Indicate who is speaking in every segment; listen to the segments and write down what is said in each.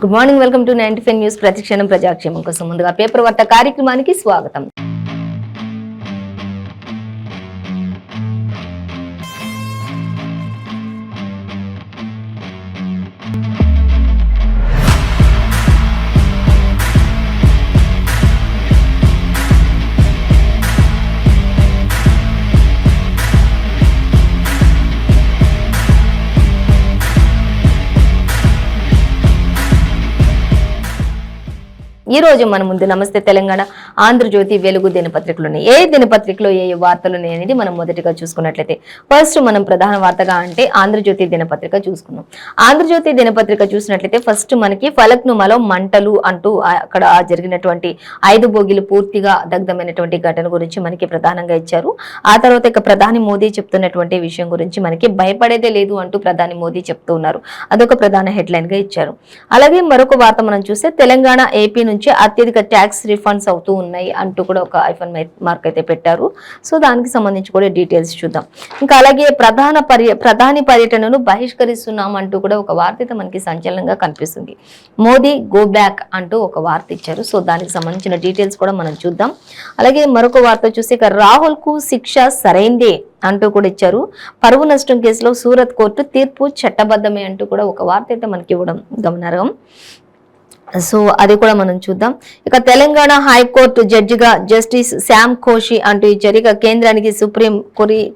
Speaker 1: Good morning, welcome to 95 news. ప్రతిక్షణం ప్రజాక్షేమం కోసం ముందుగా పేపర్ వార్త కార్యక్రమానికి స్వాగతం. ఈ రోజు మన ముందు నమస్తే తెలంగాణ, ఆంధ్రజ్యోతి, వెలుగు దినపత్రికలు ఉన్నాయి. ఏ దినపత్రికలో ఏ వార్తలు ఉన్నాయి అనేది మనం మొదటిగా చూసుకున్నట్లయితే ఫస్ట్ మనం ప్రధాన వార్తగా అంటే ఆంధ్రజ్యోతి దినపత్రిక చూసుకున్నాం. ఆంధ్రజ్యోతి దినపత్రిక చూసినట్లయితే ఫస్ట్ మనకి ఫలక్నుమాలో మంటలు అంటూ అక్కడ జరిగినటువంటి 5 బోగీలు పూర్తిగా దగ్ధమైనటువంటి ఘటన గురించి మనకి ప్రధానంగా ఇచ్చారు. ఆ తర్వాత ఇక ప్రధాని మోదీ చెప్తున్నటువంటి విషయం గురించి మనకి భయపడేదే లేదు అంటూ ప్రధాని మోదీ చెప్తూ ఉన్నారు. అదొక ప్రధాన హెడ్లైన్ గా ఇచ్చారు. అలాగే మరొక వార్త మనం చూస్తే తెలంగాణ, ఏపీ నుంచి అత్యధిక ట్యాక్స్ రిఫండ్స్ అవుతూ ఉన్నాయి అంటూ కూడా ఒక ఐఫోన్ మార్క్ అయితే పెట్టారు. సో దానికి సంబంధించి కూడా డీటెయిల్స్ చూద్దాం. ఇంకా అలాగే ప్రధాని పర్యటనను బహిష్కరిస్తున్నాం అంటూ కూడా ఒక వార్త అయితే మనకి సంచలనంగా కనిపిస్తుంది. మోదీ గో బ్యాక్ అంటూ ఒక వార్త ఇచ్చారు. సో దానికి సంబంధించిన డీటెయిల్స్ కూడా మనం చూద్దాం. అలాగే మరొక వార్త చూస్తే ఇక రాహుల్ కు శిక్ష సరైందే అంటూ కూడా ఇచ్చారు. పరువు నష్టం కేసులో సూరత్ కోర్టు తీర్పు చట్టబద్ధమే అంటూ కూడా ఒక వార్త అయితే మనకి ఇవ్వడం గమనార్హం. సో అది కూడా మనం చూద్దాం. ఇక తెలంగాణ హైకోర్టు జడ్జిగా జస్టిస్ శ్యామ్ కోషి అంటూ ఇచ్చారు. ఇక కేంద్రానికి సుప్రీం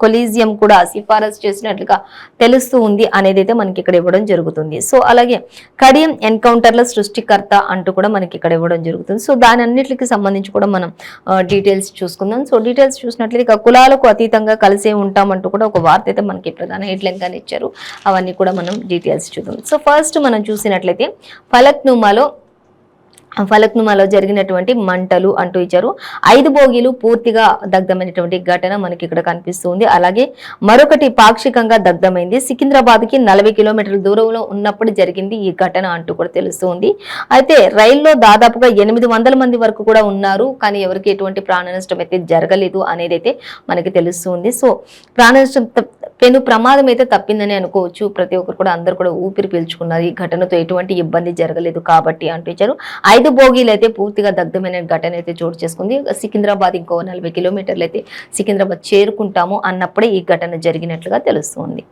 Speaker 1: కొలీజియం కూడా సిఫారసు చేసినట్లుగా తెలుస్తూ ఉంది అనేది అయితే మనకి ఇక్కడ ఇవ్వడం జరుగుతుంది. సో అలాగే కడియం ఎన్కౌంటర్ల సృష్టికర్త అంటూ కూడా మనకి ఇక్కడ ఇవ్వడం జరుగుతుంది. సో దాని అన్నిటికి సంబంధించి కూడా మనం డీటెయిల్స్ చూసుకుందాం. సో డీటెయిల్స్ చూసినట్లయితే ఇక కులాలకు అతీతంగా కలిసే ఉంటామంటూ కూడా ఒక వార్త అయితే మనకి ప్రధాన హెడ్లైన్ గానే ఇచ్చారు. అవన్నీ కూడా మనం డీటెయిల్స్ చూద్దాం. సో ఫస్ట్ మనం చూసినట్లయితే ఫలక్నుమాలో జరిగినటువంటి మంటలు అంటూ ఇచ్చారు. 5 బోగీలు పూర్తిగా దగ్ధమైనటువంటి ఘటన మనకి ఇక్కడ కనిపిస్తుంది. అలాగే మరొకటి పాక్షికంగా దగ్ధమైంది. సికింద్రాబాద్ కి 40 కిలోమీటర్ల దూరంలో ఉన్నప్పుడు జరిగింది ఈ ఘటన అంటూ కూడా తెలుస్తుంది. అయితే రైల్లో దాదాపుగా 800 మంది వరకు కూడా ఉన్నారు, కానీ ఎవరికి ఎటువంటి ప్రాణ నష్టం అయితే జరగలేదు అనేది అయితే మనకి తెలుస్తుంది. సో ప్రాణ నష్టం పెను ప్రమాదం అయితే తప్పిందని అనుకోవచ్చు. ప్రతి ఒక్కరు కూడా అందరు కూడా ఊపిరి పీల్చుకున్నారు. ఈ ఘటనతో ఎటువంటి ఇబ్బంది జరగలేదు కాబట్టి అంటూ ఇచ్చారు. 5 బోగీలు అయితే పూర్తిగా దగ్ధమైన ఘటన అయితే చోటు చేసుకుంది. సికింద్రాబాద్ ఇంకో 40 కిలోమీటర్లు అయితే సికింద్రాబాద్ చేరుకుంటాము అన్నప్పుడే ఈ ఘటన జరిగినట్లుగా తెలుస్తుంది.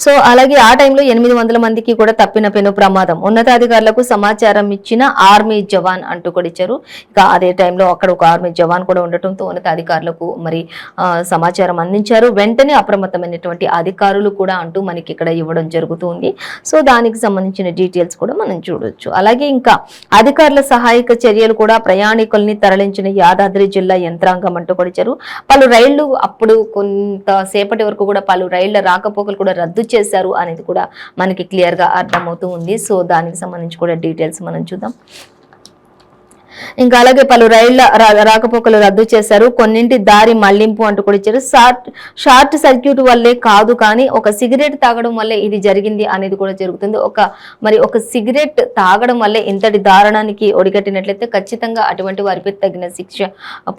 Speaker 1: సో అలాగే ఆ టైంలో 800 మందికి కూడా తప్పిన పెను ప్రమాదం, ఉన్నతాధికారులకు సమాచారం ఇచ్చిన ఆర్మీ జవాన్ అంటూ కూడా ఇచ్చారు. ఇక అదే టైంలో అక్కడ ఒక ఆర్మీ జవాన్ కూడా ఉండటంతో ఉన్నతాధికారులకు మరి సమాచారం అందించారు. వెంటనే అప్రమత్తమైనటువంటి అధికారులు కూడా అంటూ మనకి ఇక్కడ ఇవ్వడం జరుగుతుంది. సో దానికి సంబంధించిన డీటెయిల్స్ కూడా మనం చూడొచ్చు. అలాగే ఇంకా అధికారుల సహాయక చర్యలు కూడా ప్రయాణికుల్ని తరలించిన యాదాద్రి జిల్లా యంత్రాంగం అంటూ కూడా ఇచ్చారు. పలు రైళ్లు అప్పుడు కొంతసేపటి వరకు కూడా పలు రైళ్ల రాకపోకలు కూడా రద్దు చేశారు అనేది కూడా మనకి క్లియర్ గా అర్థమవుతూ ఉంది. సో దానికి సంబంధించి కూడా డీటెయిల్స్ మనం చూద్దాం. ఇంకా అలాగే పలు రైళ్ల రాకపోకలు రద్దు చేశారు. కొన్నింటి దారి మళ్లింపు అంటూ కూడా ఇచ్చారు. షార్ట్ సర్క్యూట్ వల్లే కాదు, కానీ ఒక సిగరెట్ తాగడం వల్లే ఇది జరిగింది అనేది కూడా జరుగుతుంది. ఒక సిగరెట్ తాగడం వల్లే ఇంతటి దారుణానికి ఒడిగట్టినట్లయితే ఖచ్చితంగా అటువంటి వారిపై తగిన శిక్ష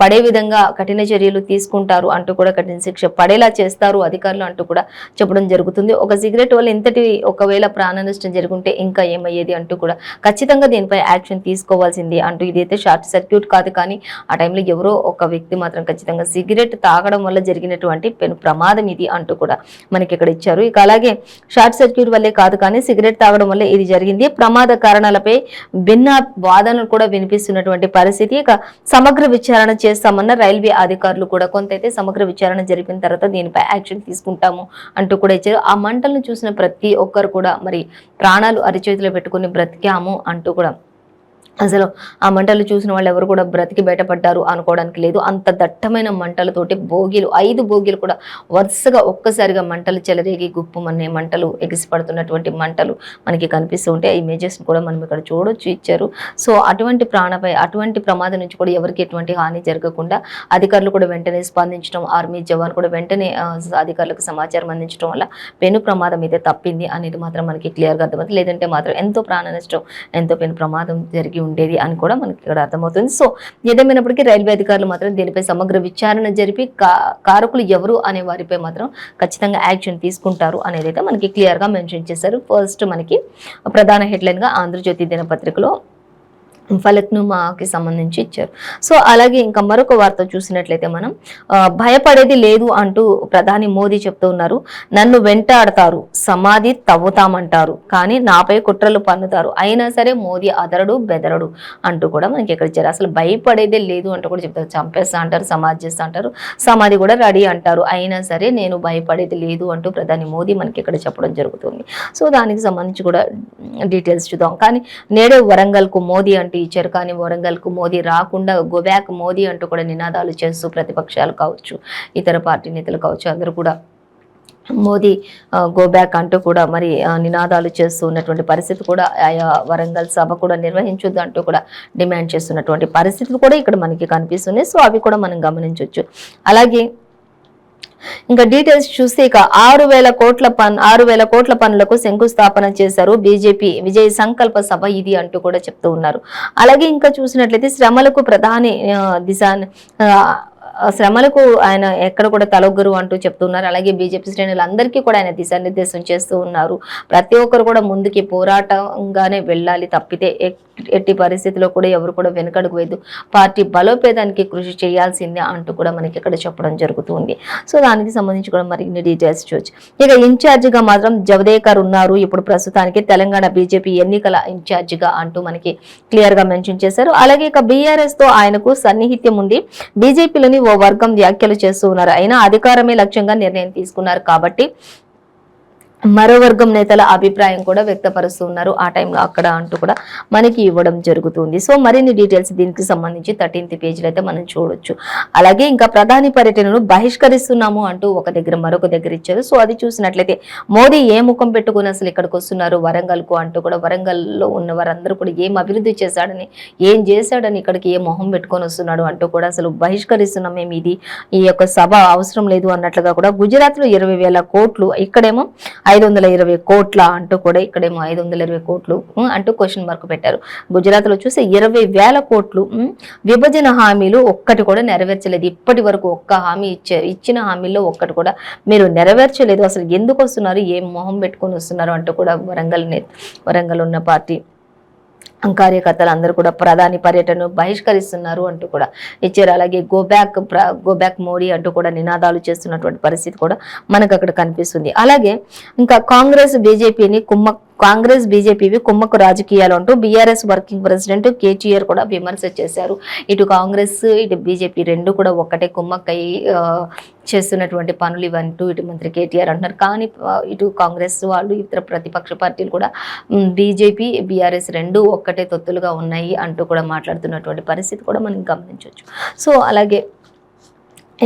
Speaker 1: పడే విధంగా కఠిన చర్యలు తీసుకుంటారు అంటూ కూడా కఠిన శిక్ష పడేలా చేస్తారు అధికారులు అంటూ కూడా చెప్పడం జరుగుతుంది. ఒక సిగరెట్ వల్ల ఇంతటి ఒకవేళ ప్రాణ నష్టం జరుగుంటే ఇంకా ఏమయ్యేది అంటూ కూడా ఖచ్చితంగా దీనిపై యాక్షన్ తీసుకోవాల్సింది అంటూ ఇది షార్ట్ సర్క్యూట్ కాదు, కానీ ఆ టైంలో ఎవరో ఒక వ్యక్తి మాత్రం ఖచ్చితంగా సిగరెట్ తాగడం వల్ల జరిగినటువంటి పెను ప్రమాదం ఇది అంటూ కూడా మనకి ఇక్కడ ఇచ్చారు. ఇక అలాగే షార్ట్ సర్క్యూట్ వల్లే కాదు, కానీ సిగరెట్ తాగడం వల్ల ఇది జరిగింది. ప్రమాద కారణాలపై భిన్న వాదనలు కూడా వినిపిస్తున్నటువంటి పరిస్థితి. ఇక సమగ్ర విచారణ చేస్తామన్న రైల్వే అధికారులు కూడా కొంత అయితే సమగ్ర విచారణ జరిపిన తర్వాత దీనిపై యాక్షన్ తీసుకుంటాము అంటూ కూడా ఇచ్చారు. ఆ మంటలను చూసిన ప్రతి ఒక్కరు కూడా మరి ప్రాణాలు అరిచేతిలో పెట్టుకుని బ్రతికాము అంటూ కూడా, అసలు ఆ మంటలు చూసిన వాళ్ళు ఎవరు కూడా బ్రతికి బయటపడ్డారు అనుకోవడానికి లేదు. అంత దట్టమైన మంటలతోటి 5 బోగీలు కూడా వరుసగా ఒక్కసారిగా మంటలు చెలరేగి గుప్పుమనే మంటలు ఎగిసిపడుతున్నటువంటి మంటలు మనకి కనిపిస్తూ ఉంటాయి. ఇమేజెస్ కూడా మనం ఇక్కడ చూడొచ్చు ఇచ్చారు. సో అటువంటి ప్రమాదం నుంచి కూడా ఎవరికి ఎటువంటి హాని జరగకుండా అధికారులు కూడా వెంటనే స్పందించడం, ఆర్మీ జవాన్ కూడా వెంటనే అధికారులకు సమాచారం అందించడం వల్ల పెను ప్రమాదం అయితే తప్పింది అనేది మాత్రం మనకి క్లియర్గా అర్థమవుతుంది. లేదంటే మాత్రం ఎంతో ప్రాణ నష్టం, ఎంతో పెను ప్రమాదం జరిగి ఉండేది అని కూడా మనకి ఇక్కడ అర్థమవుతుంది. సో ఏదేమైనప్పటికీ రైల్వే అధికారులు మాత్రం దీనిపై సమగ్ర విచారణ జరిపి కారకులు ఎవరు అనే వారిపై మాత్రం ఖచ్చితంగా యాక్షన్ తీసుకుంటారు అనేది అయితే మనకి క్లియర్ గా మెన్షన్ చేశారు. ఫస్ట్ మనకి ప్రధాన హెడ్లైన్ గా ఆంధ్రజ్యోతి దినపత్రికలో ఫలక్నుమాకి సంబంధించి ఇచ్చారు. సో అలాగే ఇంకా మరొక వార్త చూసినట్లయితే మనం భయపడేది లేదు అంటూ ప్రధాని మోదీ చెప్తూ ఉన్నారు. నన్ను వెంటాడతారు, సమాధి తవ్వుతామంటారు, కానీ నాపై కుట్రలు పన్నుతారు, అయినా సరే మోదీ అదరడు బెదరడు అంటూ కూడా మనకి ఇక్కడ ఇచ్చారు. అసలు భయపడేదే లేదు అంటూ కూడా చెప్తారు. చంపేస్తా అంటారు, సమాధి చేస్తా అంటారు, సమాధి కూడా రెడీ అంటారు, అయినా సరే నేను భయపడేది లేదు అంటూ ప్రధాని మోదీ మనకి ఇక్కడ చెప్పడం జరుగుతుంది. సో దానికి సంబంధించి కూడా డీటెయిల్స్ చూద్దాం. కానీ నేడే వరంగల్కు మోదీ అంటే ఇచ్చారు, కానీ వరంగల్కు మోదీ రాకుండా గోబ్యాక్ మోదీ అంటూ కూడా నినాదాలు చేస్తూ ప్రతిపక్షాలు కావచ్చు, ఇతర పార్టీ నేతలు కావచ్చు, అందరూ కూడా మోదీ గోబ్యాక్ అంటూ కూడా మరి నినాదాలు చేస్తూ ఉన్నటువంటి పరిస్థితి కూడా ఆయా వరంగల్ సభ కూడా నిర్వహించొద్దు అంటూ కూడా డిమాండ్ చేస్తున్నటువంటి పరిస్థితులు కూడా ఇక్కడ మనకి కనిపిస్తున్నాయి. సో అవి కూడా మనం గమనించవచ్చు. అలాగే ఇంకా డీటెయిల్స్ చూస్తే ఇక 6,000 కోట్ల పనులకు శంకుస్థాపన చేశారు బీజేపీ విజయ సంకల్ప సభ ఇది అంటూ కూడా చెప్తూ ఉన్నారు. అలాగే ఇంకా చూసినట్లయితే శ్రమలకు ప్రధాని శ్రమలకు ఆయన ఎక్కడ కూడా తలొగ్గరు అంటూ చెప్తున్నారు. అలాగే బీజేపీ శ్రేణులందరికీ కూడా ఆయన దిశానిర్దేశం చేస్తూ ఉన్నారు. ప్రతి ఒక్కరు కూడా ముందుకి పోరాటంగానే వెళ్ళాలి తప్పితే ఎట్టి పరిస్థితిలో కూడా ఎవరు కూడా వెనుకడుగు వేయద్దు, పార్టీ బలోపేతానికి కృషి చేయాల్సిందే అంటూ కూడా మనకి ఇక్కడ చెప్పడం జరుగుతుంది. సో దానికి సంబంధించి కూడా మరిన్ని డీటెయిల్స్ చూడొచ్చు. ఇక ఇన్ఛార్జిగా మాత్రం జవదేకర్ ఉన్నారు ఇప్పుడు ప్రస్తుతానికి తెలంగాణ బీజేపీ ఎన్నికల ఇన్ఛార్జిగా అంటూ మనకి క్లియర్ గా మెన్షన్ చేశారు. అలాగే ఇక బీఆర్ఎస్ తో ఆయనకు సన్నిహిత్యం ఉంది, బీజేపీలోని ఓ వర్గం వ్యాఖ్యలు చేస్తూ ఉన్నారు, అయినా అధికారమే లక్ష్యంగా నిర్ణయం తీసుకున్నారు కాబట్టి మరో వర్గం నేతల అభిప్రాయం కూడా వ్యక్తపరుస్తూ ఉన్నారు ఆ టైంలో అక్కడ అంటూ కూడా మనకి ఇవ్వడం జరుగుతుంది. సో మరిన్ని డీటెయిల్స్ దీనికి సంబంధించి 13th పేజీలో అయితే మనం చూడొచ్చు. అలాగే ఇంకా ప్రధాని పర్యటనను బహిష్కరిస్తున్నాము అంటూ ఒక దగ్గర మరొక దగ్గర ఇచ్చారు. సో అది చూసినట్లయితే మోదీ ఏ ముఖం పెట్టుకుని అసలు ఇక్కడికి వస్తున్నారు వరంగల్కు అంటూ కూడా, వరంగల్లో ఉన్న వారందరూ కూడా ఏం అభివృద్ధి చేశాడని, ఏం చేశాడని ఇక్కడికి ఏ మొహం పెట్టుకొని వస్తున్నాడు అంటూ కూడా అసలు బహిష్కరిస్తున్నాం మేము, ఈ యొక్క సభ అవసరం లేదు అన్నట్లుగా కూడా గుజరాత్ లో 20,000 కోట్లు, ఇక్కడేమో 520 కోట్ల అంటూ కూడా, ఇక్కడేమో 520 కోట్లు అంటూ క్వశ్చన్ మార్క్ పెట్టారు. గుజరాత్ లో చూస్తే 20,000 కోట్లు విభజన హామీలు ఒక్కటి కూడా నెరవేర్చలేదు. ఇప్పటి వరకు ఒక్క హామీ ఇచ్చిన హామీల్లో ఒక్కటి కూడా మీరు నెరవేర్చలేదు. అసలు ఎందుకు వస్తున్నారు, ఏం మొహం పెట్టుకొని వస్తున్నారు అంటూ కూడా వరంగల్ ఉన్న పార్టీ కార్యకర్తలు అందరూ కూడా ప్రధాని పర్యటనను బహిష్కరిస్తున్నారు అంటూ కూడా ఇచ్చారు. అలాగే గోబ్యాక్ మోడీ అంటూ కూడా నినాదాలు చేస్తున్నటువంటి పరిస్థితి కూడా మనకు అక్కడ కనిపిస్తుంది. అలాగే ఇంకా కాంగ్రెస్ బీజేపీవి కుమ్మక్కు రాజకీయాలు అంటూ బీఆర్ఎస్ వర్కింగ్ ప్రెసిడెంట్ కేటీఆర్ కూడా విమర్శ చేశారు. ఇటు కాంగ్రెస్ ఇటు బీజేపీ రెండు కూడా ఒక్కటే కుమ్మక్కై చేస్తున్నటువంటి పనులు ఇవంటూ ఇటు మంత్రి కేటీఆర్ అంటున్నారు. కానీ ఇటు కాంగ్రెస్ వాళ్ళు ఇతర ప్రతిపక్ష పార్టీలు కూడా బీజేపీ బీఆర్ఎస్ రెండు ఒక్కటే తొత్తులుగా ఉన్నాయి అంటూ కూడా మాట్లాడుతున్నటువంటి పరిస్థితి కూడా మనం గమనించవచ్చు. సో అలాగే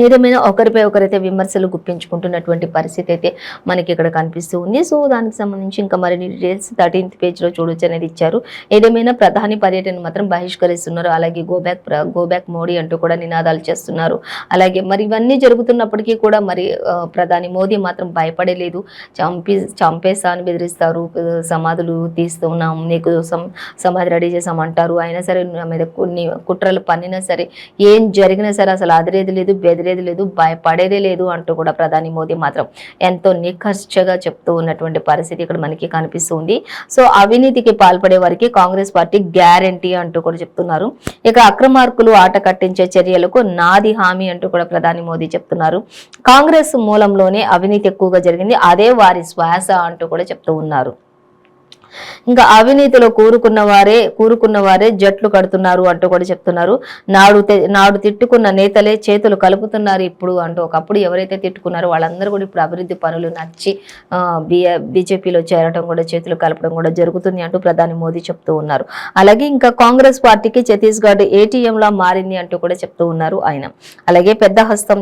Speaker 1: ఏదేమైనా ఒకరిపై ఒకరైతే విమర్శలు గుప్పించుకుంటున్నటువంటి పరిస్థితి అయితే మనకి ఇక్కడ కనిపిస్తూ ఉంది. సో దానికి సంబంధించి ఇంకా మరిన్ని డీటెయిల్స్ 13th పేజీలో చూడొచ్చు అనేది ఇచ్చారు. ఏదేమైనా ప్రధాని పర్యటన మాత్రం బహిష్కరిస్తున్నారు. అలాగే గోబ్యాక్ మోడీ అంటూ కూడా నినాదాలు చేస్తున్నారు. అలాగే మరి ఇవన్నీ జరుగుతున్నప్పటికీ కూడా మరి ప్రధాని మోదీ మాత్రం భయపడలేదు. చంపేస్తా అని బెదిరిస్తారు, సమాధులు తీస్తున్నాం, నీకు సమాధి రెడీ చేసామంటారు, అయినా సరే నా మీద కొన్ని కుట్రలు పన్నినా సరే, ఏం జరిగినా సరే అసలు అదిరేది లేదు లేదు, భయపడేదే లేదు అంటూ కూడా ప్రధాని మోదీ మాత్రం ఎంతో నిఖర్చగా చెప్తూ ఉన్నటువంటి పరిస్థితి ఇక్కడ మనకి కనిపిస్తుంది. సో అవినీతికి పాల్పడే వారికి కాంగ్రెస్ పార్టీ గ్యారంటీ అంటూ కూడా చెప్తున్నారు. ఇక అక్రమార్కులు ఆట కట్టించే చర్యలకు నాది హామీ అంటూ కూడా ప్రధాని మోదీ చెప్తున్నారు. కాంగ్రెస్ మూలంలోనే అవినీతి ఎక్కువగా జరిగింది, అదే వారి శ్వాస అంటూ కూడా చెప్తూ ఉన్నారు. ఇంకా అవినీతిలో కూరుకున్న వారే జట్లు కడుతున్నారు అంటూ కూడా చెప్తున్నారు. నాడు తిట్టుకున్న నేతలే చేతులు కలుపుతున్నారు ఇప్పుడు అంటూ, ఒకప్పుడు ఎవరైతే తిట్టుకున్నారో వాళ్ళందరూ కూడా ఇప్పుడు అభివృద్ధి పనులు నచ్చి బీజేపీలో చేరడం కూడా, చేతులు కలపడం కూడా జరుగుతుంది అంటూ ప్రధాని మోదీ చెప్తూ ఉన్నారు. అలాగే ఇంకా కాంగ్రెస్ పార్టీకి ఛత్తీస్గఢ్ ATM లా మారింది అంటూ కూడా చెప్తూ ఉన్నారు ఆయన. అలాగే పెద్ద హస్తం,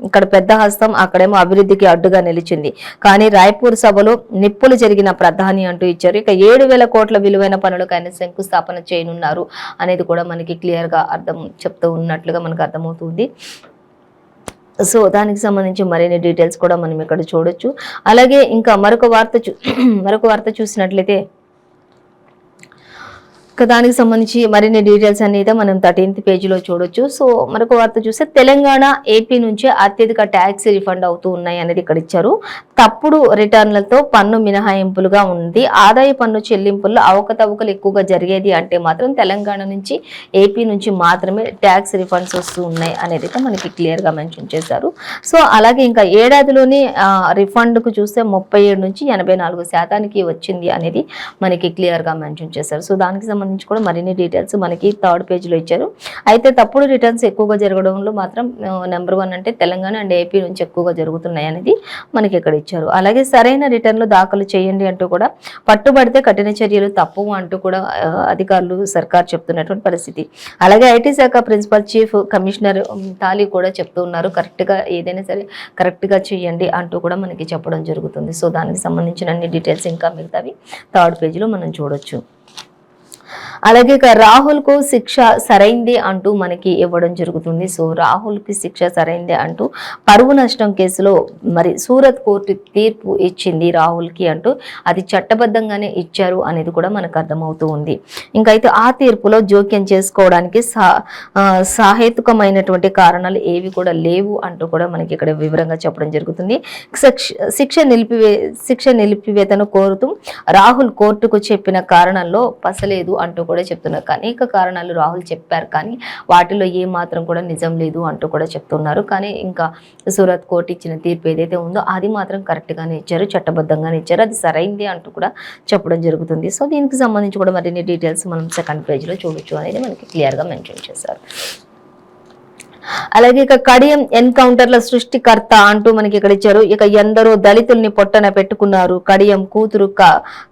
Speaker 1: ఇక్కడ పెద్ద హస్తం అక్కడేమో అభివృద్ధికి అడ్డుగా నిలిచింది, కానీ రాయ్పూర్ సభలో నిప్పులు జరిగిన ప్రధాని అంటూ ఇచ్చారు. ఇక 7,000 కోట్ల విలువైన పనులకు ఆయన శంకుస్థాపన చేయనున్నారు అనేది కూడా మనకి క్లియర్ గా చెప్తూ ఉన్నట్లుగా మనకు అర్థమవుతుంది. సో దానికి సంబంధించి మరిన్ని డీటెయిల్స్ కూడా మనం ఇక్కడ చూడొచ్చు. అలాగే ఇంకా మరొక వార్త చూసినట్లయితే దానికి సంబంధించి మరిన్ని డీటెయిల్స్ అనేది మనం 13th పేజీలో చూడొచ్చు. సో మరొక వార్త చూస్తే తెలంగాణ, ఏపీ నుంచి అత్యధిక ట్యాక్స్ రిఫండ్ అవుతూ ఉన్నాయి అనేది ఇక్కడ ఇచ్చారు. తప్పుడు రిటర్న్లతో పన్ను మినహాయింపులుగా ఉంది. ఆదాయ పన్ను చెల్లింపుల్లో అవకతవకలు ఎక్కువగా జరిగేది అంటే మాత్రం తెలంగాణ నుంచి, ఏపీ నుంచి మాత్రమే ట్యాక్స్ రిఫండ్స్ వస్తూ ఉన్నాయి అనేది మనకి క్లియర్ గా మెన్షన్ చేశారు. సో అలాగే ఇంకా ఏడాదిలోని రిఫండ్ కు చూస్తే 37 నుంచి 84% వచ్చింది అనేది మనకి క్లియర్ గా మెన్షన్ చేశారు. సో దానికి సంబంధించి కూడా మరిన్ని డీటెయిల్స్ మనకి 3rd పేజీలో ఇచ్చారు. అయితే తప్పుడు రిటర్న్స్ ఎక్కువగా జరగడంలో మాత్రం నెంబర్ 1 అంటే తెలంగాణ అండ్ ఏపీ నుంచి ఎక్కువగా జరుగుతున్నాయి అనేది మనకి ఇక్కడ ఇచ్చారు. అలాగే సరైన రిటర్న్లు దాఖలు చేయండి అంటూ కూడా, పట్టుబడితే కఠిన చర్యలు తప్పవు అంటూ కూడా అధికారులు, సర్కార్ చెప్తున్నటువంటి పరిస్థితి. అలాగే ఐటీ శాఖ ప్రిన్సిపల్ చీఫ్ కమిషనర్ తాలి కూడా చెప్తూ ఉన్నారు, కరెక్ట్ గా ఏదైనా సరే కరెక్ట్ గా చేయండి అంటూ కూడా మనకి చెప్పడం జరుగుతుంది. సో దానికి సంబంధించిన అన్ని డీటెయిల్స్ ఇంకా మిగతావి 3rd పేజీలో మనం చూడొచ్చు. అలాగే ఇక రాహుల్ కు శిక్ష సరైంది అంటూ మనకి ఇవ్వడం జరుగుతుంది. సో రాహుల్ కి శిక్ష సరైంది అంటూ పరువు నష్టం కేసులో మరి సూరత్ కోర్టు తీర్పు ఇచ్చింది రాహుల్ కి అంటూ, అది చట్టబద్ధంగానే ఇచ్చారు అనేది కూడా మనకు అర్థమవుతూ ఉంది. ఇంకా అయితే ఆ తీర్పులో జోక్యం చేసుకోవడానికి సాహేతుకమైనటువంటి కారణాలు ఏవి కూడా లేవు అంటూ కూడా మనకి ఇక్కడ వివరంగా చెప్పడం జరుగుతుంది. శిక్ష నిలిపివేతను కోరుతూ రాహుల్ కోర్టుకు చెప్పిన కారణంలో పసలేదు అంటూ కూడా చెప్తున్నారు. అనేక కారణాలు రాహుల్ చెప్పారు, కానీ వాటిలో ఏ మాత్రం కూడా నిజం లేదు అంటూ కూడా చెప్తున్నారు. కానీ ఇంకా సూరత్ కోర్టు ఇచ్చిన తీర్పు ఏదైతే ఉందో అది మాత్రం కరెక్ట్ గానే ఇచ్చారు, చట్టబద్ధంగానే ఇచ్చారు, అది సరైంది అంటూ కూడా చెప్పడం జరుగుతుంది. సో దీనికి సంబంధించి కూడా మరిన్ని డీటెయిల్స్ మనం 2nd పేజీలో చూడొచ్చు అనేది మనకి క్లియర్ గా మెన్షన్ చేశారు. అలాగే ఇక కడియం ఎన్కౌంటర్ల సృష్టికర్త అంటూ మనకి ఇక్కడ ఇచ్చారు. ఇక ఎందరో దళితుల్ని పొట్టన పెట్టుకున్నారు, కడియం కూతురు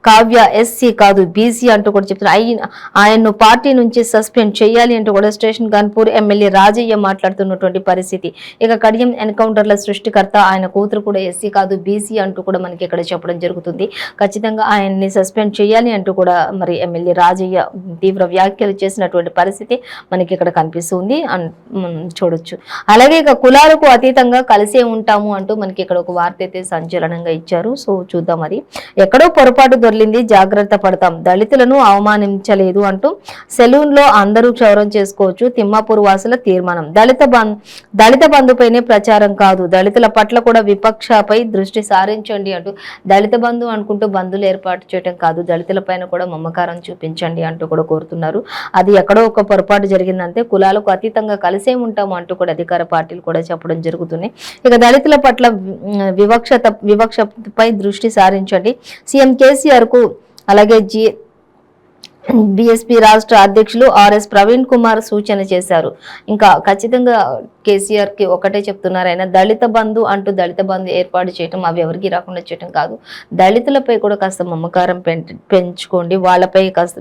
Speaker 1: కావ్య ఎస్సీ కాదు బీసీ అంటూ కూడా చెప్తున్నారు. ఆయన్ను పార్టీ నుంచి సస్పెండ్ చేయాలి అంటూ కూడా స్టేషన్ గన్పూర్ ఎమ్మెల్యే రాజయ్య మాట్లాడుతున్నటువంటి పరిస్థితి. ఇక కడియం ఎన్కౌంటర్ల సృష్టికర్త, ఆయన కూతురు కూడా ఎస్సీ కాదు బీసీ అంటూ కూడా మనకి ఇక్కడ చెప్పడం జరుగుతుంది. ఖచ్చితంగా ఆయన్ని సస్పెండ్ చేయాలి అంటూ కూడా మరి ఎమ్మెల్యే రాజయ్య తీవ్ర వ్యాఖ్యలు చేసినటువంటి పరిస్థితి మనకి ఇక్కడ కనిపిస్తుంది చూడొచ్చు. అలాగే ఇక కులాలకు అతీతంగా కలిసే ఉంటాము అంటూ మనకి ఇక్కడ ఒక వార్త అయితే సంచలనంగా ఇచ్చారు. సో చూద్దాం, మరి ఎక్కడో పొరపాటు దొర్లింది, జాగ్రత్త పడతాం, దళితులను అవమానించలేదు అంటూ సెలూన్ లో అందరూ క్షౌరం చేసుకోవచ్చు, తిమ్మాపూర్ వాసుల తీర్మానం. దళిత బంధుపైనే ప్రచారం కాదు, దళితుల పట్ల కూడా విపక్షపై దృష్టి సారించండి అంటూ, దళిత బంధు అనుకుంటూ బంధువులు ఏర్పాటు చేయడం కాదు, దళితుల పైన కూడా మమకారం చూపించండి అంటూ కూడా కోరుతున్నారు. అది ఎక్కడో ఒక పొరపాటు జరిగిందంటే కులాలకు అతీతంగా కలిసే ఉంటాము అంటూ కూడా అధికార పార్టీలు కూడా చెప్పడం జరుగుతుంది. ఇక దళితుల పట్ల వివక్షపై దృష్టి సారించండి, సీఎం కేసీఆర్ కు అలాగే బీఎస్పీ రాష్ట్ర అధ్యక్షులు ఆర్ఎస్ ప్రవీణ్ కుమార్ సూచన చేశారు. ఇంకా ఖచ్చితంగా కేసీఆర్ కి ఒకటే చెప్తున్నారు, ఆయన దళిత బంధు అంటూ దళిత బంధు ఏర్పాటు చేయటం అవి ఎవరికి రాకుండా చేయటం కాదు, దళితులపై కూడా కాస్త మమకారం పెంచుకోండి, వాళ్ళపై కాస్త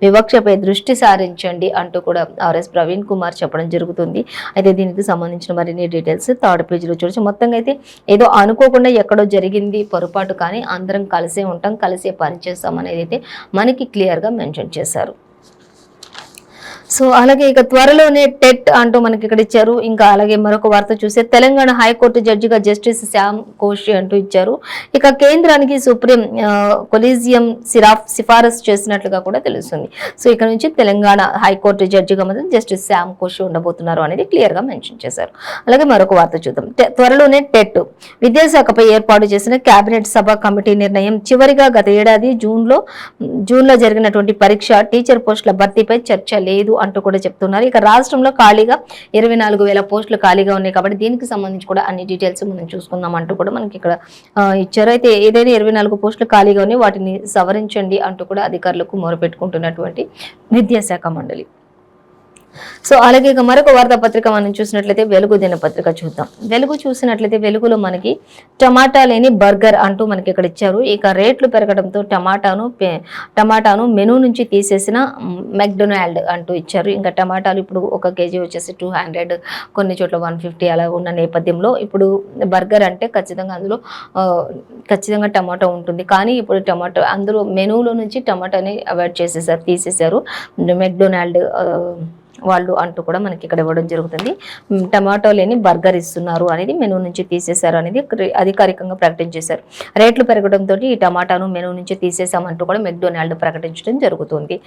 Speaker 1: వివక్షపై దృష్టి సారించండి అంటూ కూడా ఆర్ఎస్ ప్రవీణ్ కుమార్ చెప్పడం జరుగుతుంది. అయితే దీనికి సంబంధించిన మరిన్ని డీటెయిల్స్ 3rd పేజీలో చూడొచ్చు. మొత్తంగా అయితే ఏదో అనుకోకుండా ఎక్కడో జరిగింది పొరపాటు, కానీ అందరం కలిసే ఉంటాం, కలిసే పనిచేస్తాం అనేది అయితే మనకి క్లియర్ గా మెన్షన్ చేశారు. సో అలాగే ఇక త్వరలోనే టెట్ అంటూ మనకి ఇక్కడ ఇచ్చారు. ఇంకా అలాగే మరొక వార్త చూస్తే తెలంగాణ హైకోర్టు జడ్జిగా జస్టిస్ శ్యామ్ కోషి అంటూ ఇచ్చారు. ఇక కేంద్రానికి సుప్రీం కొలీజియం సిఫారసు చేసినట్లుగా కూడా తెలుస్తుంది. సో ఇక్కడ నుంచి తెలంగాణ హైకోర్టు జడ్జిగా మాత్రం జస్టిస్ శ్యామ్ కోషి ఉండబోతున్నారు అనేది క్లియర్ గా మెన్షన్ చేశారు. అలాగే మరొక వార్త చూద్దాం. త్వరలోనే టెట్ విద్యాశాఖపై ఏర్పాటు చేసిన కేబినెట్ సభ కమిటీ నిర్ణయం. చివరిగా గత ఏడాది జూన్లో జరిగినటువంటి పరీక్ష టీచర్ పోస్టుల భర్తీపై చర్చ లేదు అంటూ కూడా చెప్తున్నారు. ఇక రాష్ట్రంలో ఖాళీగా 24,000 పోస్టులు ఖాళీగా ఉన్నాయి కాబట్టి దీనికి సంబంధించి కూడా అన్ని డీటెయిల్స్ మనం చూసుకుందాం అంటూ కూడా మనకి ఇక్కడ ఇచ్చారు. అయితే ఏదైనా 24 పోస్టులు ఖాళీగా ఉన్నాయి, వాటిని సవరించండి అంటూ కూడా అధికారులకు మొరపెట్టుకుంటున్నటువంటి విద్యాశాఖ మండలి. సో అలాగే ఇక మరొక వార్తాపత్రిక మనం చూసినట్లయితే వెలుగు దినపత్రిక చూద్దాం. వెలుగు చూసినట్లయితే వెలుగులో మనకి టమాటా లేని బర్గర్ అంటూ మనకి ఇక్కడ ఇచ్చారు. ఇక రేట్లు పెరగడంతో టమాటాను మెనూ నుంచి తీసేసిన మెక్డొనాల్డ్ అంటూ ఇచ్చారు. ఇంకా టమాటాలు ఇప్పుడు 1 కేజీ వచ్చేసి 200, కొన్ని చోట్ల 150 అలా ఉన్న నేపథ్యంలో ఇప్పుడు బర్గర్ అంటే ఖచ్చితంగా టమాటా ఉంటుంది. కానీ ఇప్పుడు టమాటా అందులో మెనూలో నుంచి టమాటాని అవాయిడ్ చేసేసారు, తీసేశారు. మెక్డొనాల్డ్ వాళ్ళు అంటూ కూడా మనకి ఇక్కడ ఇవ్వడం జరుగుతుంది. టమాటో లేని బర్గర్ ఇస్తున్నారు అనేది మెనూ నుంచి తీసేశారు అనేది అధికారికంగా ప్రకటించేశారు. రేట్లు పెరగడంతో ఈ టమాటాను మెనూ నుంచి తీసేసామంటూ కూడా మెక్డొనాల్డ్ ప్రకటించడం జరుగుతుంది.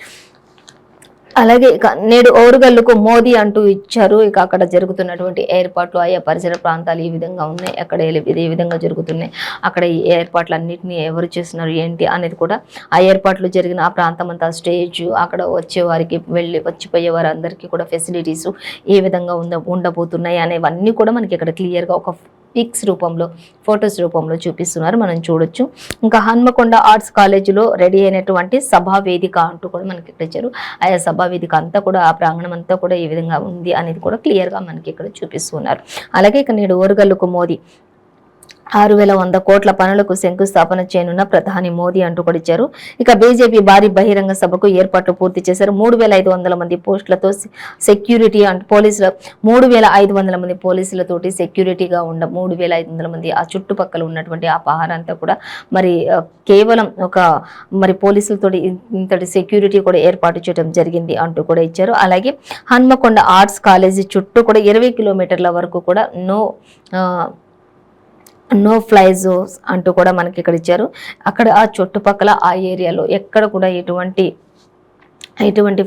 Speaker 1: అలాగే ఇక నేడు ఓరుగల్లుకు మోదీ అంటూ ఇచ్చారు. ఇక అక్కడ జరుగుతున్నటువంటి ఏర్పాట్లు ఆయా పరిసర ప్రాంతాలు ఈ విధంగా ఉన్నాయి, అక్కడ ఏ విధంగా జరుగుతున్నాయి, అక్కడ ఈ ఏర్పాట్లు అన్నింటినీ ఎవరు చేస్తున్నారు ఏంటి అనేది కూడా, ఆ ఏర్పాట్లు జరిగిన ఆ ప్రాంతం అంతా స్టేజ్, అక్కడ వచ్చే వారికి వచ్చిపోయే వారు అందరికీ కూడా ఫెసిలిటీస్ ఏ విధంగా ఉండబోతున్నాయి అనేవన్నీ కూడా మనకి ఇక్కడ క్లియర్గా ఒక పిక్స్ రూపంలో ఫొటోస్ రూపంలో చూపిస్తున్నారు, మనం చూడొచ్చు. ఇంకా హన్మకొండ ఆర్ట్స్ కాలేజీలో రెడీ అయినటువంటి సభా వేదిక అంటూ కూడా మనకి ఇక్కడ ఇచ్చారు. ఆయా సభా వేదిక అంతా కూడా ఆ ప్రాంగణం అంతా కూడా ఈ విధంగా ఉంది అనేది కూడా క్లియర్గా మనకి ఇక్కడ చూపిస్తున్నారు. అలాగే ఇక నేడు ఓరుగల్లుకు మోదీ 6,100 కోట్ల పనులకు శంకుస్థాపన చేయనున్న ప్రధాని మోదీ అంటూ కూడా ఇచ్చారు. ఇక బీజేపీ భారీ బహిరంగ సభకు ఏర్పాట్లు పూర్తి చేశారు. 3,500 మంది పోస్టులతో సెక్యూరిటీ పోలీసుల 3,500 మంది పోలీసులతోటి సెక్యూరిటీగా 3,500 మంది ఆ చుట్టుపక్కల ఉన్నటువంటి ఆ పహారంతా కూడా మరి కేవలం మరి పోలీసులతోటి ఇంతటి సెక్యూరిటీ కూడా ఏర్పాటు చేయడం జరిగింది అంటూ కూడా ఇచ్చారు. అలాగే హన్మకొండ ఆర్ట్స్ కాలేజీ చుట్టూ కూడా 20 కిలోమీటర్ల వరకు కూడా నో ఫ్లై జోన్స్ అంటూ కూడా మనకి ఇక్కడ ఇచ్చారు. అక్కడ ఆ చుట్టుపక్కల ఆ ఏరియాలో ఎక్కడ కూడా ఎటువంటి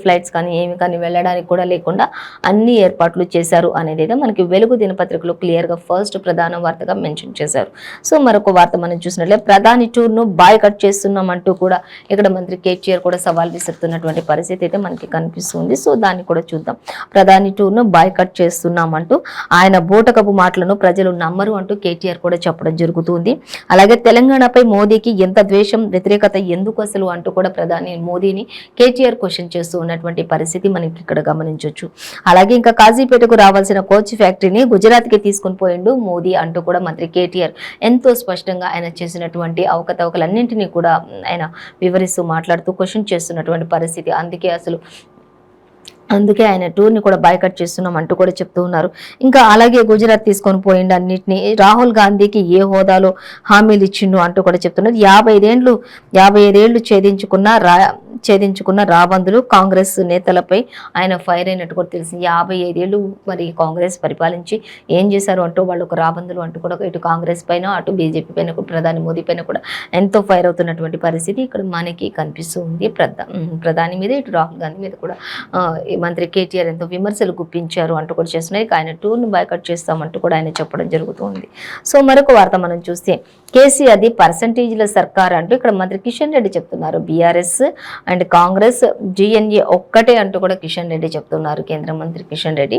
Speaker 1: ఫ్లైట్స్ కానీ ఏమి కానీ వెళ్ళడానికి కూడా లేకుండా అన్ని ఏర్పాట్లు చేశారు అనేది అయితే మనకి వెలుగు దినపత్రికలో క్లియర్గా ఫస్ట్ ప్రధాన వార్తగా మెన్షన్ చేశారు. సో మరొక వార్త మనం చూసినట్లయితే ప్రధాని టూర్ను బాయ్కట్ చేస్తున్నామంటూ కూడా ఇక్కడ మంత్రి కేటీఆర్ కూడా సవాల్ విసురుతున్నటువంటి పరిస్థితి అయితే మనకి కనిపిస్తుంది. సో దాన్ని కూడా చూద్దాం. ప్రధాని టూర్ను బాయ్కట్ చేస్తున్నామంటూ ఆయన బూటకపు మాటలను ప్రజలు నమ్మరు అంటూ కేటీఆర్ కూడా చెప్పడం జరుగుతుంది. అలాగే తెలంగాణపై మోదీకి ఎంత ద్వేషం వ్యతిరేకత ఎందుకు అసలు అంటూ కూడా ప్రధాని మోదీని కేటీఆర్ క్వశ్చన్ చేస్తూ ఉన్నటువంటి పరిస్థితి మనకి ఇక్కడ గమనించవచ్చు. అలాగే ఇంకా కాజీపేటకు రావాల్సిన కోచ్ ఫ్యాక్టరీని గుజరాత్కి తీసుకుని పోయిండు మోదీ అంటూ కూడా మంత్రి కేటీఆర్ ఎంతో స్పష్టంగా ఆయన చేసినటువంటి అవకతవకలన్నింటినీ కూడా ఆయన వివరిస్తూ మాట్లాడుతూ క్వశ్చన్ చేస్తున్నటువంటి పరిస్థితి. అందుకే ఆయన టూర్ని కూడా బాయ్కట్ చేస్తున్నాం అంటూ కూడా చెప్తూ ఉన్నారు. ఇంకా అలాగే గుజరాత్ తీసుకొని పోయిండు అన్నింటినీ, రాహుల్ గాంధీకి ఏ హోదాలో హామీలు ఇచ్చిండు అంటూ కూడా చెప్తున్నారు. 55 ఏళ్లు ఛేదించుకున్న రాబందులు కాంగ్రెస్ నేతలపై ఆయన ఫైర్ అయినట్టు కూడా తెలిసింది. 55 ఏళ్లు మరి కాంగ్రెస్ పరిపాలించి ఏం చేశారు అంటూ వాళ్ళు ఒక రాబందులు అంటూ కూడా ఇటు కాంగ్రెస్ పైన అటు బీజేపీ పైన ప్రధాని మోదీ పైన కూడా ఎంతో ఫైర్ అవుతున్నటువంటి పరిస్థితి ఇక్కడ మనకి కనిపిస్తుంది. ప్రధాని మీద ఇటు రాహుల్ గాంధీ మీద కూడా మంత్రి కేటీఆర్ ఎంతో విమర్శలు గుప్పించారు అంటూ కూడా చేస్తున్నాయి. ఆయన టూర్ను బాయ్కట్ చేస్తామంటూ కూడా ఆయన చెప్పడం జరుగుతుంది. సో మరొక వార్త మనం చూస్తే కేసీఆర్ది పర్సంటేజ్ల సర్కార్ అంటూ ఇక్కడ మంత్రి కిషన్ రెడ్డి చెప్తున్నారు. బీఆర్ఎస్ అండ్ కాంగ్రెస్ జీఎన్ఏ ఒక్కటే అంటూ కూడా కిషన్ రెడ్డి చెప్తున్నారు. కేంద్ర మంత్రి కిషన్ రెడ్డి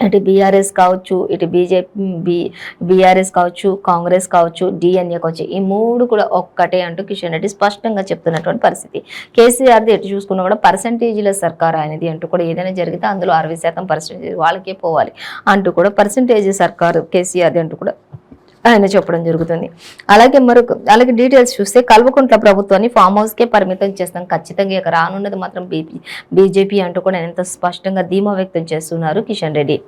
Speaker 1: ఇటు బీఆర్ఎస్ కావచ్చు, ఇటు బీఆర్ఎస్ కావచ్చు, కాంగ్రెస్ కావచ్చు, డిఎన్ఏ కావచ్చు, ఈ మూడు కూడా ఒక్కటే అంటూ కిషన్ రెడ్డి స్పష్టంగా చెప్తున్నటువంటి పరిస్థితి. కేసీఆర్ది ఎటు చూసుకున్నా కూడా పర్సంటేజీల సర్కార్ అనేది అంటూ కూడా ఏదైనా జరిగితే అందులో 60% పర్సెంటేజ్ వాళ్ళకే పోవాలి అంటూ కూడా పర్సంటేజ్ సర్కారు కేసీఆర్ది అంటూ కూడా ఆయన చెప్పడం జరుగుతుంది. అలాగే డీటెయిల్స్ చూస్తే కల్వకుంట్ల ప్రభుత్వాన్ని ఫామ్ హౌస్కే పరిమితం చేస్తాం, ఖచ్చితంగా ఇక రానున్నది మాత్రం బీజేపీ అంటూ కూడా ఎంత స్పష్టంగా ధీమా వ్యక్తం చేస్తున్నారు కిషన్ రెడ్డి.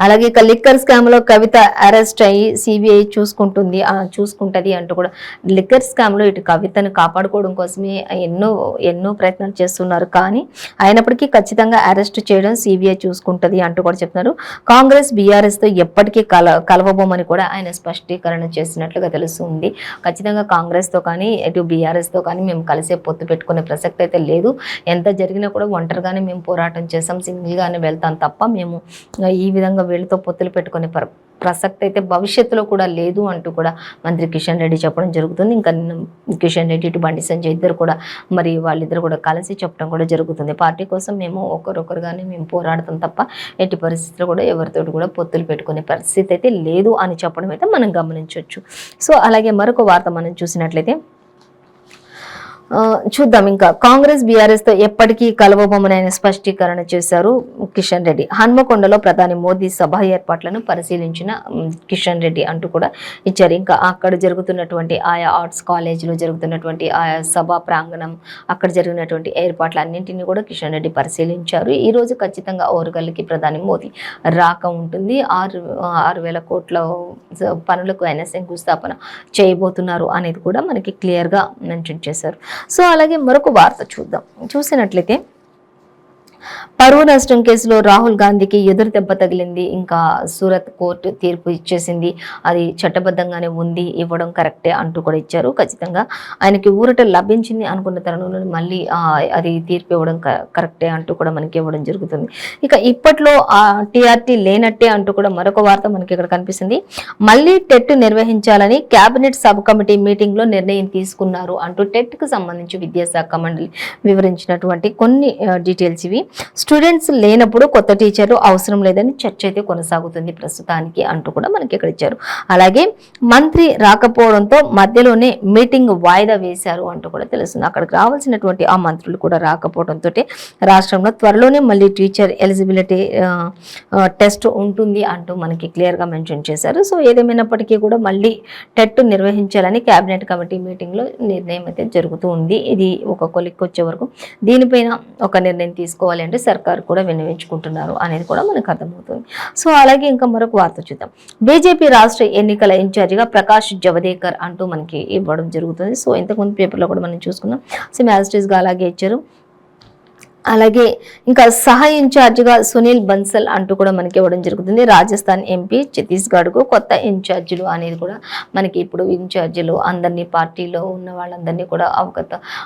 Speaker 1: అలాగే ఇక లిక్కర్ స్కామ్ లో కవిత అరెస్ట్ అయ్యి సిబిఐ చూసుకుంటది అంటూ కూడా లిక్కర్ స్కామ్ లో ఇటు కవితను కాపాడుకోవడం కోసమే ఎన్నో ప్రయత్నాలు చేస్తున్నారు. కానీ అయినప్పటికీ ఖచ్చితంగా అరెస్ట్ చేయడం సిబిఐ చూసుకుంటది అంటూ కూడా చెప్తున్నారు. కాంగ్రెస్ బీఆర్ఎస్ తో ఎప్పటికీ కలవబోమని కూడా ఆయన స్పష్టీకరణ చేసినట్లుగా తెలుస్తుంది. ఖచ్చితంగా కాంగ్రెస్ తో కానీ ఇటు బీఆర్ఎస్ తో కానీ మేము కలిసే పొత్తు పెట్టుకునే ప్రసక్తి అయితే లేదు. ఎంత జరిగినా కూడా ఒంటరిగానే మేము పోరాటం చేస్తాం, సింగిల్ గానే వెళ్తాం తప్ప మేము ఈ విధంగా వీళ్ళతో పొత్తులు పెట్టుకునే ప్రసక్తి అయితే భవిష్యత్తులో కూడా లేదు అంటూ కూడా మంత్రి కిషన్ రెడ్డి చెప్పడం జరుగుతుంది. ఇంకా కిషన్ రెడ్డి ఇటు బండి సంజయ్ ఇద్దరు కూడా మరి వాళ్ళిద్దరు కూడా కలిసి చెప్పడం కూడా జరుగుతుంది. పార్టీ కోసం మేము ఒకరొకరుగానే మేము పోరాడతాం తప్ప ఎట్టి పరిస్థితుల్లో కూడా ఎవరితో కూడా పొత్తులు పెట్టుకునే పరిస్థితి అయితే లేదు అని చెప్పడం అయితే మనం గమనించవచ్చు. సో అలాగే మరొక వార్త మనం చూసినట్లయితే చూద్దాం. ఇంకా కాంగ్రెస్ బీఆర్ఎస్ తో ఎప్పటికీ కలవబోమని ఆయన స్పష్టీకరణ చేశారు కిషన్ రెడ్డి. హన్మకొండలో ప్రధాని మోదీ సభ ఏర్పాట్లను పరిశీలించిన కిషన్ రెడ్డి అంటూ కూడా ఇచ్చారు. ఇంకా అక్కడ జరుగుతున్నటువంటి ఆయా ఆర్ట్స్ కాలేజీలో జరుగుతున్నటువంటి ఆయా సభా ప్రాంగణం, అక్కడ జరిగినటువంటి ఏర్పాట్లన్నింటినీ కూడా కిషన్ రెడ్డి పరిశీలించారు. ఈ రోజు ఖచ్చితంగా ఓరుగల్లుకి ప్రధాని మోదీ రాక ఉంటుంది. 6,000 కోట్ల పనులకు ఆయన శంకుస్థాపన చేయబోతున్నారు అనేది కూడా మనకి క్లియర్గా మెన్షన్ చేశారు. సో అలాగే మరొక వార్త చూసినట్లయితే పరువు నష్టం కేసులో రాహుల్ గాంధీకి ఎదురు దెబ్బ తగిలింది. ఇంకా సూరత్ కోర్టు తీర్పు ఇచ్చేసింది. అది చట్టబద్ధంగానే ఉంది, ఇవ్వడం కరెక్టే అంటూ కూడా ఇచ్చారు. ఖచ్చితంగా ఆయనకి ఊరట లభించింది అనుకున్న తరుణంలో మళ్ళీ అది తీర్పు ఇవ్వడం కరెక్టే అంటూ కూడా మనకి ఇవ్వడం జరుగుతుంది. ఇక ఇప్పట్లో టీఆర్టీ లేనట్టే అంటూ కూడా మరొక వార్త మనకి ఇక్కడ కనిపిస్తుంది. మళ్ళీ టెట్ నిర్వహించాలని కేబినెట్ సబ్ కమిటీ మీటింగ్ లో నిర్ణయం తీసుకున్నారు అంటూ టెట్ కు సంబంధించి విద్యాశాఖ మండలి వివరించినటువంటి కొన్ని డీటెయిల్స్ ఇవి. స్టూడెంట్స్ లేనప్పుడు కొత్త టీచర్లు అవసరం లేదని చర్చ అయితే కొనసాగుతుంది ప్రస్తుతానికి అంటూ కూడా మనకి ఇక్కడ ఇచ్చారు. అలాగే మంత్రి రాకపోవడంతో మధ్యలోనే మీటింగ్ వాయిదా వేశారు అంటూ కూడా తెలుస్తుంది. అక్కడికి రావాల్సినటువంటి ఆ మంత్రులు కూడా రాకపోవడంతో రాష్ట్రంలో త్వరలోనే మళ్ళీ టీచర్ ఎలిజిబిలిటీ టెస్ట్ ఉంటుంది అంటూ మనకి క్లియర్ గా మెన్షన్ చేశారు. సో ఏదేమైనప్పటికీ కూడా మళ్ళీ టెట్ నిర్వహించాలని కేబినెట్ కమిటీ మీటింగ్ లో నిర్ణయం అయితే జరుగుతూ ఉంది. ఇది ఒక కొలిక్కి వచ్చే వరకు దీనిపైన ఒక నిర్ణయం తీసుకోవాలి అంటే సర్కార్ కూడా విన్నవించుకుంటున్నారు అనేది కూడా మనకు అర్థమవుతుంది. సో అలాగే ఇంకా మరొక వార్త చూద్దాం. బీజేపీ రాష్ట్ర ఎన్నికల ఇన్ఛార్జిగా ప్రకాష్ జవదేకర్ అంటూ మనకి ఇవ్వడం జరుగుతుంది. సో ఇంతకుముందు పేపర్లో కూడా మనం చూసుకున్నాం. సేమ్ యాజ్ ఇట్ ఈస్ గా అలాగే ఇచ్చారు. అలాగే ఇంకా సహా ఇన్ఛార్జిగా సునీల్ బన్సల్ అంటూ కూడా మనకి ఇవ్వడం జరుగుతుంది. రాజస్థాన్ ఎంపీ, ఛత్తీస్గఢ్కు కొత్త ఇన్ఛార్జీలు అనేది కూడా మనకి ఇప్పుడు ఇన్ఛార్జీలు అందరినీ పార్టీలో ఉన్న వాళ్ళందరినీ కూడా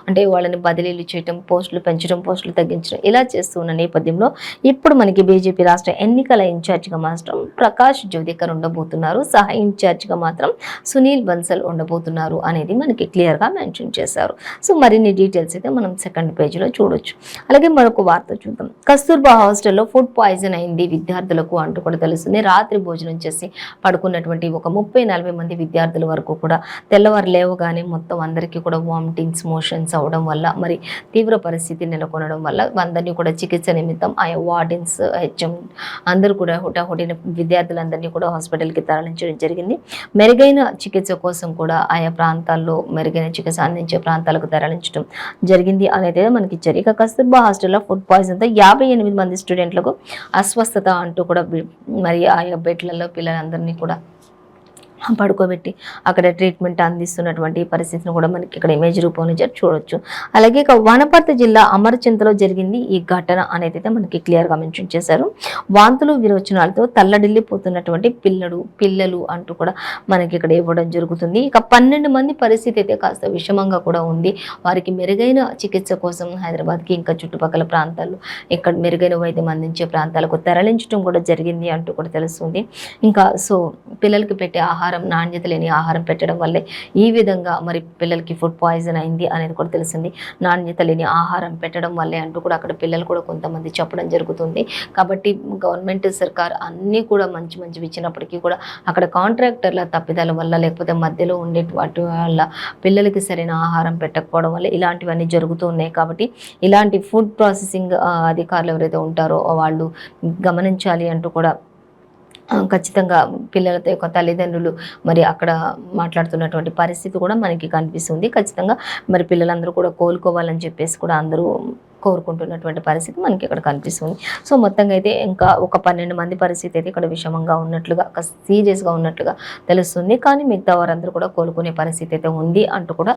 Speaker 1: అంటే వాళ్ళని బదిలీలు చేయటం, పోస్టులు పెంచడం, పోస్టులు తగ్గించడం ఇలా చేస్తూ ఉన్న నేపథ్యంలో ఇప్పుడు మనకి బీజేపీ రాష్ట్ర ఎన్నికల ఇన్ఛార్జిగా మాత్రం ప్రకాష్ జవదేకర్ ఉండబోతున్నారు. సహా ఇన్ఛార్జిగా మాత్రం సునీల్ బన్సల్ ఉండబోతున్నారు అనేది మనకి క్లియర్గా మెన్షన్ చేశారు. సో మరిన్ని డీటెయిల్స్ అయితే మనం సెకండ్ పేజీలో చూడొచ్చు. అలాగే మరొక వార్త చూద్దాం. కస్తూర్బా హాస్టల్లో ఫుడ్ పాయిజన్ అయింది విద్యార్థులకు అంటూ కూడా తెలుస్తుంది. రాత్రి భోజనం చేసి పడుకున్నటువంటి ఒక 30-40 మంది విద్యార్థుల వరకు కూడా తెల్లవారు లేవగానే మొత్తం అందరికీ కూడా వామిటింగ్స్, మోషన్స్ అవడం వల్ల మరి తీవ్ర పరిస్థితి నెలకొనడం వల్ల అందరినీ కూడా చికిత్స నిమిత్తం ఆయా వార్డెన్స్, హెచ్ఎం అందరూ కూడా హుటాహుటిన విద్యార్థులందరినీ కూడా హాస్పిటల్కి తరలించడం జరిగింది. మెరుగైన చికిత్స కోసం కూడా ఆయా ప్రాంతాల్లో మెరుగైన చికిత్స అందించే ప్రాంతాలకు తరలించడం జరిగింది అనేది మనకి ఇచ్చారు. ఇక కస్తూర్బా హాస్టల్లో ఫుడ్ పాయిజన్తో 58 మంది స్టూడెంట్లకు అస్వస్థత అంటూ కూడా మరి ఆయా బెడ్లలో పిల్లలందరినీ కూడా పడుకోబెట్టి అక్కడ ట్రీట్మెంట్ అందిస్తున్నటువంటి పరిస్థితిని కూడా మనకి ఇక్కడ ఇమేజ్ రూపంలో చూడొచ్చు. అలాగే ఇక వనపర్తి జిల్లా అమరచింతలో జరిగింది ఈ ఘటన అనేది అయితే మనకి క్లియర్గా మెన్షన్ చేశారు. వాంతులు, విరోచనాలతో తల్లడిల్లిపోతున్నటువంటి పిల్లలు అంటూ కూడా మనకి ఇక్కడ ఇవ్వడం జరుగుతుంది. ఇక 12 మంది పరిస్థితి అయితే కాస్త విషమంగా కూడా ఉంది. వారికి మెరుగైన చికిత్స కోసం హైదరాబాద్కి ఇంకా చుట్టుపక్కల ప్రాంతాల్లో ఇక్కడ మెరుగైన వైద్యం అందించే ప్రాంతాలకు తరలించడం కూడా జరిగింది అంటూ కూడా తెలుస్తుంది. ఇంకా సో పిల్లలకి పెట్టే ఆహారం, నాణ్యత లేని ఆహారం పెట్టడం వల్లే ఈ విధంగా మరి పిల్లలకి ఫుడ్ పాయిజన్ అయింది అనేది కూడా తెలిసింది. నాణ్యత లేని ఆహారం పెట్టడం వల్లే అంటూ కూడా అక్కడ పిల్లలు కూడా కొంతమంది చెప్పడం జరుగుతుంది. కాబట్టి గవర్నమెంట్, సర్కార్ అన్నీ కూడా మంచి మంచివి ఇచ్చినప్పటికీ కూడా అక్కడ కాంట్రాక్టర్ల తప్పిదాల వల్ల లేకపోతే మధ్యలో ఉండేటువంటి వల్ల పిల్లలకి సరైన ఆహారం పెట్టకపోవడం వల్ల ఇలాంటివన్నీ జరుగుతూ ఉన్నాయి. కాబట్టి ఇలాంటి ఫుడ్ ప్రాసెసింగ్ అధికారులు ఎవరైతే ఉంటారో వాళ్ళు గమనించాలి అంటూ కూడా ఖచ్చితంగా పిల్లలతో యొక్క తల్లిదండ్రులు మరి అక్కడ మాట్లాడుతున్నటువంటి పరిస్థితి కూడా మనకి కనిపిస్తుంది. ఖచ్చితంగా మరి పిల్లలందరూ కూడా కోలుకోవాలని చెప్పేసి కూడా అందరూ కోరుకుంటున్నటువంటి పరిస్థితి మనకి ఇక్కడ కనిపిస్తుంది. సో మొత్తంగా అయితే ఇంకా ఒక 12 మంది పరిస్థితి అయితే ఇక్కడ విషమంగా ఉన్నట్లుగా, సీరియస్గా ఉన్నట్లుగా తెలుస్తుంది. కానీ మిగతా వారందరూ కూడా కోలుకునే పరిస్థితి అయితే ఉంది అంటూ కూడా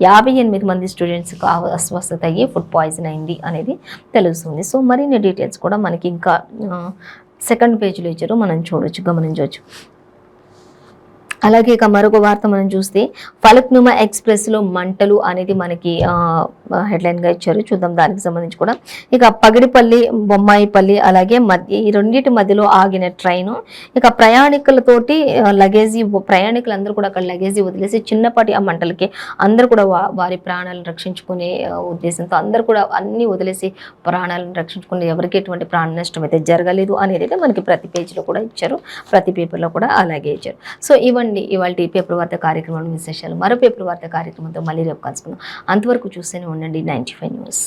Speaker 1: 58 మంది స్టూడెంట్స్కి అస్వస్థత అయ్యి ఫుడ్ పాయిజన్ అయింది అనేది తెలుస్తుంది. సో మరిన్ని డీటెయిల్స్ కూడా మనకి ఇంకా సెకండ్ పేజీలో ఇచ్చారు, మనం చూడొచ్చు, గమనించవచ్చు. అలాగే ఇక మరొక వార్త మనం చూస్తే ఫలక్నుమా ఎక్స్ప్రెస్లో మంటలు అనేది మనకి హెడ్లైన్గా ఇచ్చారు. చూద్దాం దానికి సంబంధించి కూడా. ఇక పగిడిపల్లి, బొమ్మాయిపల్లి అలాగే ఈ రెండింటి మధ్యలో ఆగిన ట్రైను ఇక ప్రయాణికులతోటి ప్రయాణికులందరూ కూడా అక్కడ లగేజీ వదిలేసి చిన్నపాటి ఆ మంటలకి అందరూ కూడా వారి ప్రాణాలను రక్షించుకునే ఉద్దేశంతో అందరూ కూడా అన్నీ వదిలేసి ప్రాణాలను రక్షించుకునే ఎవరికి ఎటువంటి ప్రాణ నష్టం అయితే జరగలేదు అనేది అయితే మనకి ప్రతి పేజీలో కూడా ఇచ్చారు, ప్రతి పేపర్లో కూడా అలాగే ఇచ్చారు. సో ఇవాళ పేపర్ వార్త కార్యక్రమం విశేషాలు. మరో పేపర్ వార్త కార్యక్రమంతో మళ్ళీ రేపు కలుసుకుందాం. అంతవరకు చూస్తూనే ఉండండి 95 న్యూస్.